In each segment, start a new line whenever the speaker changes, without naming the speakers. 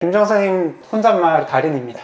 김정선님 혼잣말 달인입니다.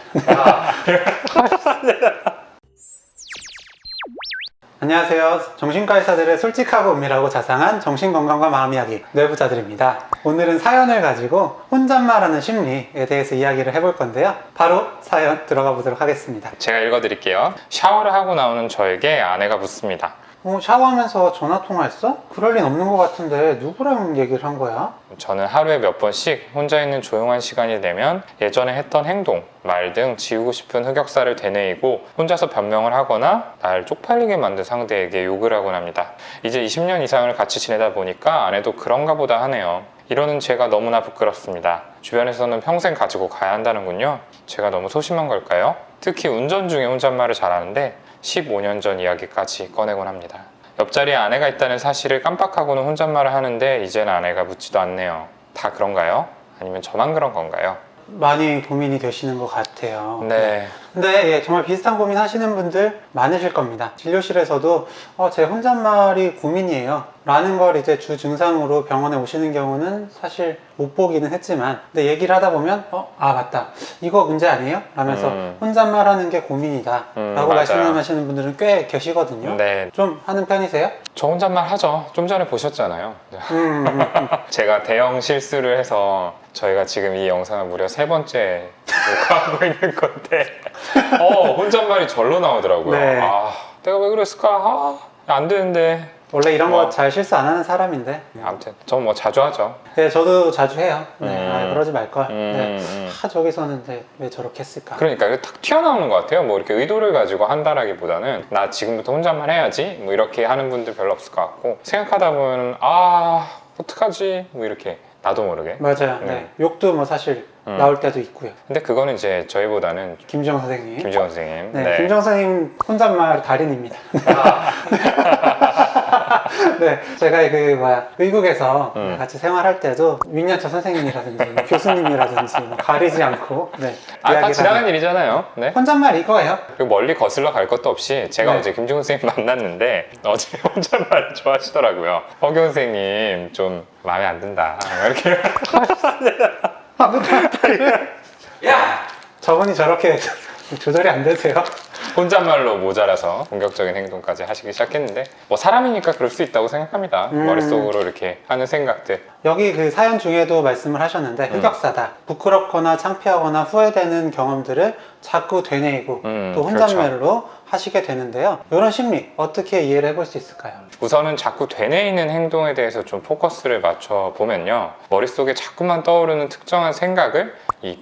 안녕하세요. 정신과 의사들의 솔직하고 은밀하고 자상한 정신건강과 마음이야기 뇌부자들입니다. 오늘은 사연을 가지고 혼잣말하는 심리에 대해서 이야기를 해볼 건데요. 바로 사연 들어가 보도록 하겠습니다.
제가 읽어드릴게요. 샤워를 하고 나오는 저에게 아내가 묻습니다.
샤워하면서 전화통화했어? 그럴 린 없는 것 같은데 누구랑 얘기를 한 거야?
저는 하루에 몇 번씩 혼자 있는 조용한 시간이 되면 예전에 했던 행동, 말 등 지우고 싶은 흑역사를 되뇌이고 혼자서 변명을 하거나 날 쪽팔리게 만든 상대에게 욕을 하곤 합니다. 이제 20년 이상을 같이 지내다 보니까 아내도 그런가 보다 하네요. 이러는 제가 너무나 부끄럽습니다. 주변에서는 평생 가지고 가야 한다는군요. 제가 너무 소심한 걸까요? 특히 운전 중에 혼잣말을 잘하는데 15년 전 이야기까지 꺼내곤 합니다. 옆자리에 아내가 있다는 사실을 깜빡하고는 혼잣말을 하는데 이제는 아내가 묻지도 않네요. 다 그런가요? 아니면 저만 그런 건가요?
많이 고민이 되시는 것 같아요.
네.
근데 정말 비슷한 고민 하시는 분들 많으실 겁니다. 진료실에서도 제 혼잣말이 고민이에요 라는 걸 이제 주 증상으로 병원에 오시는 경우는 사실 못 보기는 했지만, 근데 얘기를 하다 보면 맞다, 이거 문제 아니에요? 라면서 혼잣말 하는 게 고민이다 라고
맞아요.
말씀하시는 분들은 꽤 계시거든요.
네.
좀 하는 편이세요?
저 혼잣말 하죠. 좀 전에 보셨잖아요. 제가 대형 실수를 해서 저희가 지금 이 영상을 무려 3번째 녹화하고 있는 건데 혼잣말이 절로 나오더라고요.
네.
내가 왜 그랬을까? 안 되는데.
원래 이런 거 잘 실수 안 하는 사람인데.
아무튼 전 뭐 자주 하죠.
네, 저도 자주 해요. 그러지 말걸. 저기서는 왜 저렇게 했을까?
그러니까 이게 탁 튀어나오는 것 같아요. 뭐 이렇게 의도를 가지고 한다라기보다는 나 지금부터 혼잣말 해야지 뭐 이렇게 하는 분들 별로 없을 것 같고, 생각하다 보면 어떡하지? 뭐 이렇게 나도 모르게.
맞아요. 네. 욕도 뭐 사실 나올 때도 있고요.
근데 그거는 이제 저희보다는
김지영 선생님.
김지원 선생님.
네, 김지영 선생님 혼잣말 달인입니다. 네, 제가 의국에서 같이 생활할 때도 윈년차 선생님이라든지 교수님이라든지 가리지 않고
다 지나간 일이잖아요. 네.
혼잣말 이거예요.
그리고 멀리 거슬러 갈 것도 없이 제가 어제 김지훈 선생님 만났는데 어제 혼잣말을 좋아하시더라고요. 허경 선생님 좀 마음에 안 든다 이렇게.
야! 저분이 저렇게 조절이 안 되세요?
혼잣말로 모자라서 공격적인 행동까지 하시기 시작했는데, 뭐 사람이니까 그럴 수 있다고 생각합니다. 머릿속으로 이렇게 하는 생각들.
여기 그 사연 중에도 말씀을 하셨는데 흑역사다, 부끄럽거나 창피하거나 후회되는 경험들을 자꾸 되뇌이고 또 혼잣말로
그렇죠.
하시게 되는데요. 이런 심리 어떻게 이해를 해볼 수 있을까요?
우선은 자꾸 되뇌이는 행동에 대해서 좀 포커스를 맞춰 보면요, 머릿속에 자꾸만 떠오르는 특정한 생각을 이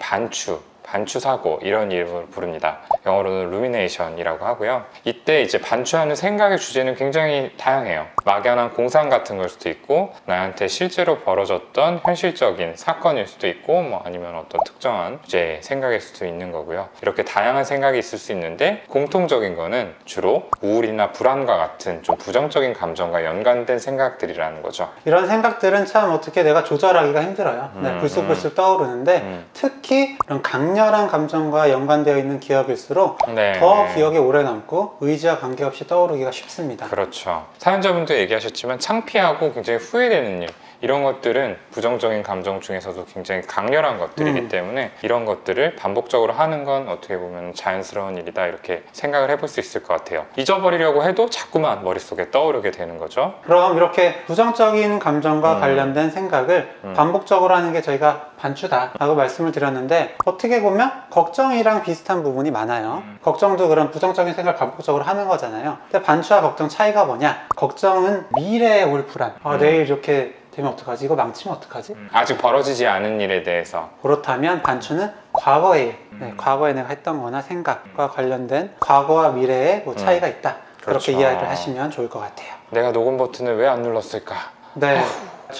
반추사고 이런 이름을 부릅니다. 영어로는 rumination이라고 하고요. 이때 이제 반추하는 생각의 주제는 굉장히 다양해요. 막연한 공상 같은 걸 수도 있고, 나한테 실제로 벌어졌던 현실적인 사건일 수도 있고, 뭐 아니면 어떤 특정한 주제의 생각일 수도 있는 거고요. 이렇게 다양한 생각이 있을 수 있는데 공통적인 거는 주로 우울이나 불안과 같은 좀 부정적인 감정과 연관된 생각들이라는 거죠.
이런 생각들은 참 어떻게 내가 조절하기가 힘들어요. 불쑥불쑥 떠오르는데 특히 이런 강렬한 감정과 연관되어 있는 기억일수록 더 기억에 오래 남고 의지와 관계없이 떠오르기가 쉽습니다.
그렇죠. 사연자분도 얘기하셨지만 창피하고 굉장히 후회되는 일, 이런 것들은 부정적인 감정 중에서도 굉장히 강렬한 것들이기 때문에 이런 것들을 반복적으로 하는 건 어떻게 보면 자연스러운 일이다, 이렇게 생각을 해볼 수 있을 것 같아요. 잊어버리려고 해도 자꾸만 머릿속에 떠오르게 되는 거죠.
그럼 이렇게 부정적인 감정과 관련된 생각을 반복적으로 하는 게 저희가 반추다 라고 말씀을 드렸는데, 어떻게 보면 걱정이랑 비슷한 부분이 많아요. 걱정도 그런 부정적인 생각을 반복적으로 하는 거잖아요. 근데 반추와 걱정 차이가 뭐냐? 걱정은 미래에 올 불안, 내일 이렇게 되면 어떡하지? 이거 망치면 어떡하지?
아직 벌어지지 않은 일에 대해서.
그렇다면 반추는 과거의 일, 과거에 내가 했던 거나 생각과 관련된 과거와 미래의 뭐 차이가 있다, 그렇게
그렇죠.
이해를 하시면 좋을 것 같아요.
내가 녹음 버튼을 왜 안 눌렀을까?
네,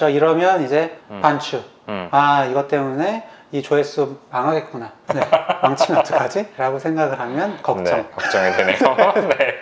이러면 이제 반추, 이것 때문에 이 조회수 망하겠구나, 망치면 어떡하지? 라고 생각을 하면 걱정.
네, 걱정이 되네요. 네.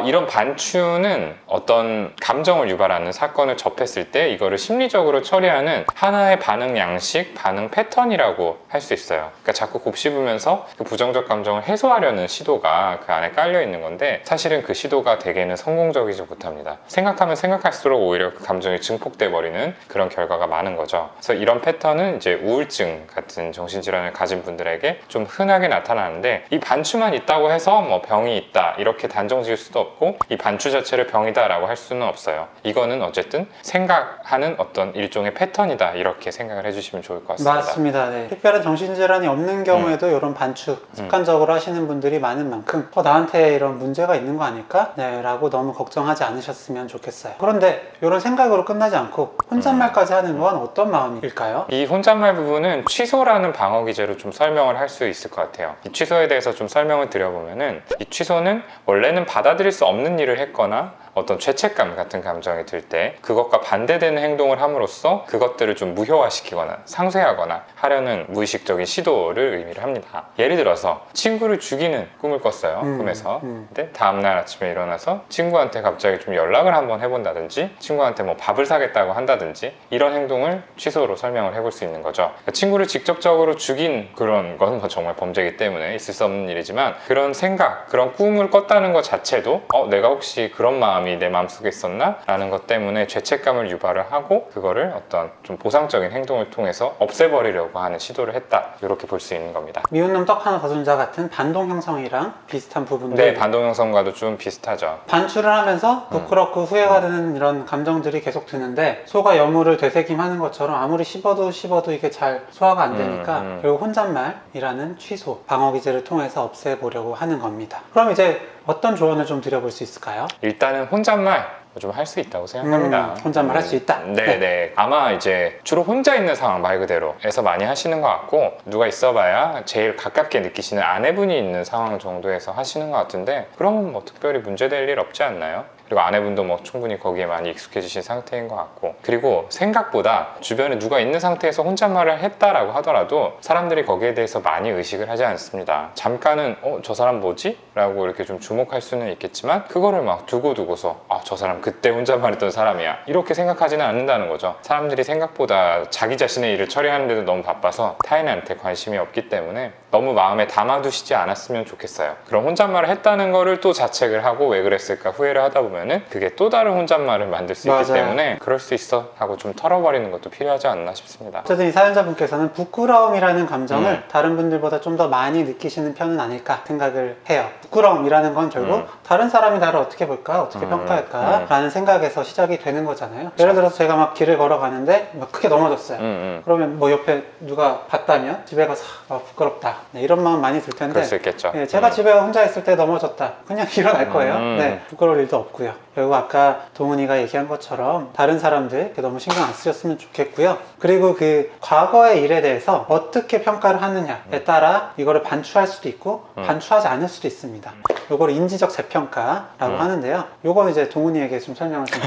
이런 반추는 어떤 감정을 유발하는 사건을 접했을 때 이거를 심리적으로 처리하는 하나의 반응 양식, 반응 패턴이라고 할 수 있어요. 그러니까 자꾸 곱씹으면서 그 부정적 감정을 해소하려는 시도가 그 안에 깔려 있는 건데, 사실은 그 시도가 대개는 성공적이지 못합니다. 생각하면 생각할수록 오히려 그 감정이 증폭돼 버리는 그런 결과가 많은 거죠. 그래서 이런 패턴은 이제 우울증 같은 정신질환을 가진 분들에게 좀 흔하게 나타나는데, 이 반추만 있다고 해서 뭐 병이 있다 이렇게 단정 지을 수도 없고, 이 반추 자체를 병이다 라고 할 수는 없어요. 이거는 어쨌든 생각하는 어떤 일종의 패턴이다, 이렇게 생각을 해주시면 좋을 것 같습니다.
맞습니다. 네. 특별한 정신질환이 없는 경우에도 이런 반추 습관적으로 하시는 분들이 많은 만큼 나한테 이런 문제가 있는 거 아닐까? 네, 라고 너무 걱정하지 않으셨으면 좋겠어요. 그런데 이런 생각으로 끝나지 않고 혼잣말까지 하는 건 어떤 마음일까요?
이 혼잣말 부분은 취소라는 방어 기제로 좀 설명을 할 수 있을 것 같아요. 이 취소에 대해서 좀 설명을 드려보면은, 이 취소는 원래는 받아들일 수 없는 일을 했거나 어떤 죄책감 같은 감정이 들 때 그것과 반대되는 행동을 함으로써 그것들을 좀 무효화시키거나 상쇄하거나 하려는 무의식적인 시도를 의미를 합니다. 예를 들어서 친구를 죽이는 꿈을 꿨어요. 꿈에서. 근데 다음날 아침에 일어나서 친구한테 갑자기 좀 연락을 한번 해본다든지, 친구한테 뭐 밥을 사겠다고 한다든지, 이런 행동을 취소로 설명을 해볼 수 있는 거죠. 그러니까 친구를 직접적으로 죽인 그런 건 정말 범죄이기 때문에 있을 수 없는 일이지만, 그런 생각, 그런 꿈을 꿨다는 것 자체도 내가 혹시 그런 마음이 내 마음속에 있었나? 라는 것 때문에 죄책감을 유발을 하고 그거를 어떤 좀 보상적인 행동을 통해서 없애버리려고 하는 시도를 했다, 이렇게 볼 수 있는 겁니다.
미운 놈 떡 하나 더 준자 같은 반동 형성이랑 비슷한 부분들.
네, 반동 형성과도 좀 비슷하죠.
반추를 하면서 부끄럽고 후회가 드는 이런 감정들이 계속 드는데, 소가 여물을 되새김하는 것처럼 아무리 씹어도 이게 잘 소화가 안 되니까 결국 혼잣말이라는 취소, 방어 기제를 통해서 없애보려고 하는 겁니다. 그럼 이제 어떤 조언을 좀 드려볼 수 있을까요?
일단은 혼잣말 좀 할 수 있다고 생각합니다.
혼잣말 할 수 있다.
네. 아마 이제 주로 혼자 있는 상황 말 그대로에서 많이 하시는 것 같고, 누가 있어봐야 제일 가깝게 느끼시는 아내분이 있는 상황 정도에서 하시는 것 같은데, 그러면 뭐 특별히 문제될 일 없지 않나요? 그리고 아내분도 뭐 충분히 거기에 많이 익숙해지신 상태인 것 같고, 그리고 생각보다 주변에 누가 있는 상태에서 혼잣말을 했다라고 하더라도 사람들이 거기에 대해서 많이 의식을 하지 않습니다. 잠깐은 저 사람 뭐지? 라고 이렇게 좀 주목할 수는 있겠지만, 그거를 막 두고서 저 사람 그때 혼잣말했던 사람이야, 이렇게 생각하지는 않는다는 거죠. 사람들이 생각보다 자기 자신의 일을 처리하는데도 너무 바빠서 타인한테 관심이 없기 때문에 너무 마음에 담아두시지 않았으면 좋겠어요. 그럼 혼잣말을 했다는 거를 또 자책을 하고 왜 그랬을까 후회를 하다 보면은 그게 또 다른 혼잣말을 만들 수 있기 때문에, 그럴 수 있어 하고 좀 털어버리는 것도 필요하지 않나 싶습니다.
어쨌든 이 사연자분께서는 부끄러움이라는 감정을 다른 분들보다 좀 더 많이 느끼시는 편은 아닐까 생각을 해요. 부끄러움이라는 건 결국 다른 사람이 나를 어떻게 볼까, 어떻게 평가할까 라는 생각에서 시작이 되는 거잖아요. 예를 들어서 제가 막 길을 걸어가는데 막 크게 넘어졌어요. 그러면 뭐 옆에 누가 봤다면 집에 가서 부끄럽다, 네, 이런 마음 많이 들 텐데,
그럴 수 있겠죠.
네, 제가 집에 혼자 있을 때 넘어졌다, 그냥 일어날 거예요. 네, 부끄러울 일도 없고요. 결국 아까 동훈이가 얘기한 것처럼 다른 사람들 너무 신경 안 쓰셨으면 좋겠고요. 그리고 그 과거의 일에 대해서 어떻게 평가를 하느냐에 따라 이거를 반추할 수도 있고 반추하지 않을 수도 있습니다. 요거를 인지적 재평가라고 하는데요. 요거는 이제 동훈이에게 좀 설명을 좀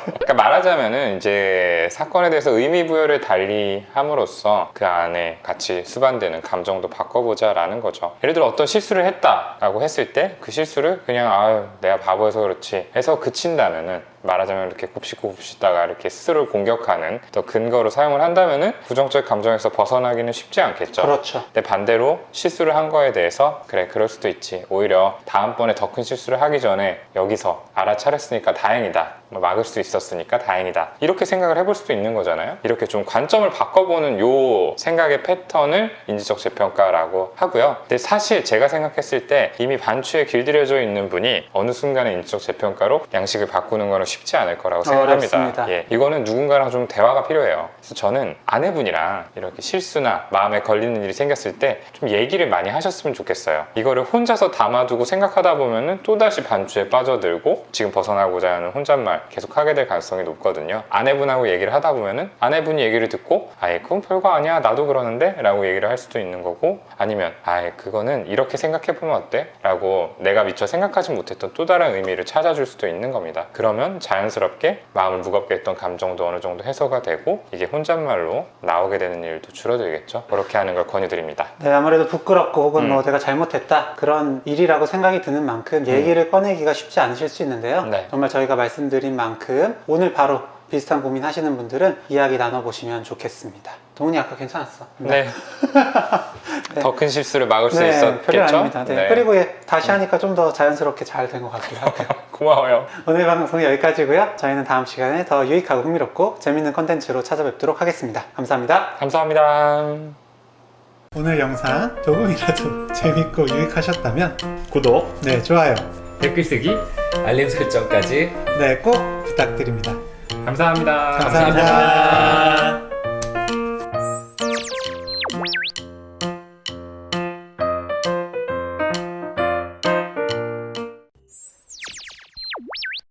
그러니까 말하자면은 이제 사건에 대해서 의미 부여를 달리 함으로써 그 안에 같이 수반되는 감정도 바꿔보자 라는 거죠. 예를 들어 어떤 실수를 했다라고 했을 때 그 실수를 그냥 내가 바보여서 그렇지 해서 그친다면은, 말하자면 이렇게 곱씹다가 이렇게 스스로를 공격하는 더 근거로 사용을 한다면은 부정적 감정에서 벗어나기는 쉽지 않겠죠.
그렇죠.
근데 반대로 실수를 한 거에 대해서 그래, 그럴 수도 있지, 오히려 다음번에 더 큰 실수를 하기 전에 여기서 알아차렸으니까 다행이다, 막을 수 있었으니까 다행이다, 이렇게 생각을 해볼 수도 있는 거잖아요. 이렇게 좀 관점을 바꿔보는 요 생각의 패턴을 인지적 재평가라고 하고요. 근데 사실 제가 생각했을 때 이미 반추에 길들여져 있는 분이 어느 순간에 인지적 재평가로 양식을 바꾸는 거는 쉽지 않을 거라고 생각합니다.
어렵습니다.
예, 이거는 누군가랑 좀 대화가 필요해요. 그래서 저는 아내분이랑 이렇게 실수나 마음에 걸리는 일이 생겼을 때 좀 얘기를 많이 하셨으면 좋겠어요. 이거를 혼자서 담아두고 생각하다 보면은 또다시 반추에 빠져들고 지금 벗어나고자 하는 혼잣말 계속 하게 될 가능성이 높거든요. 아내분하고 얘기를 하다 보면은 아내분이 얘기를 듣고 그건 별거 아니야, 나도 그러는데 라고 얘기를 할 수도 있는 거고, 아니면 그거는 이렇게 생각해보면 어때? 라고 내가 미처 생각하지 못했던 또 다른 의미를 찾아줄 수도 있는 겁니다. 그러면 자연스럽게 마음을 무겁게 했던 감정도 어느 정도 해소가 되고 이게 혼잣말로 나오게 되는 일도 줄어들겠죠. 그렇게 하는 걸 권유드립니다.
네, 아무래도 부끄럽고 혹은 뭐 내가 잘못했다 그런 일이라고 생각이 드는 만큼 얘기를 꺼내기가 쉽지 않으실 수 있는데요.
네.
정말 저희가 말씀드린 만큼 오늘 바로 비슷한 고민 하시는 분들은 이야기 나눠보시면 좋겠습니다. 동훈이 아까 괜찮았어.
네. 더 큰 실수를 막을 수
별일
있었겠죠?
아닙니다. 네. 그리고 다시 하니까 좀 더 자연스럽게 잘 된 것 같기도 하고요.
고마워요.
오늘 방송 여기까지고요. 저희는 다음 시간에 더 유익하고 흥미롭고 재밌는 컨텐츠로 찾아뵙도록 하겠습니다. 감사합니다.
감사합니다.
오늘 영상 조금이라도 재밌고 유익하셨다면
구독,
네, 좋아요.
댓글 쓰기, 알림 설정까지
네, 꼭 부탁드립니다.
감사합니다.
감사합니다.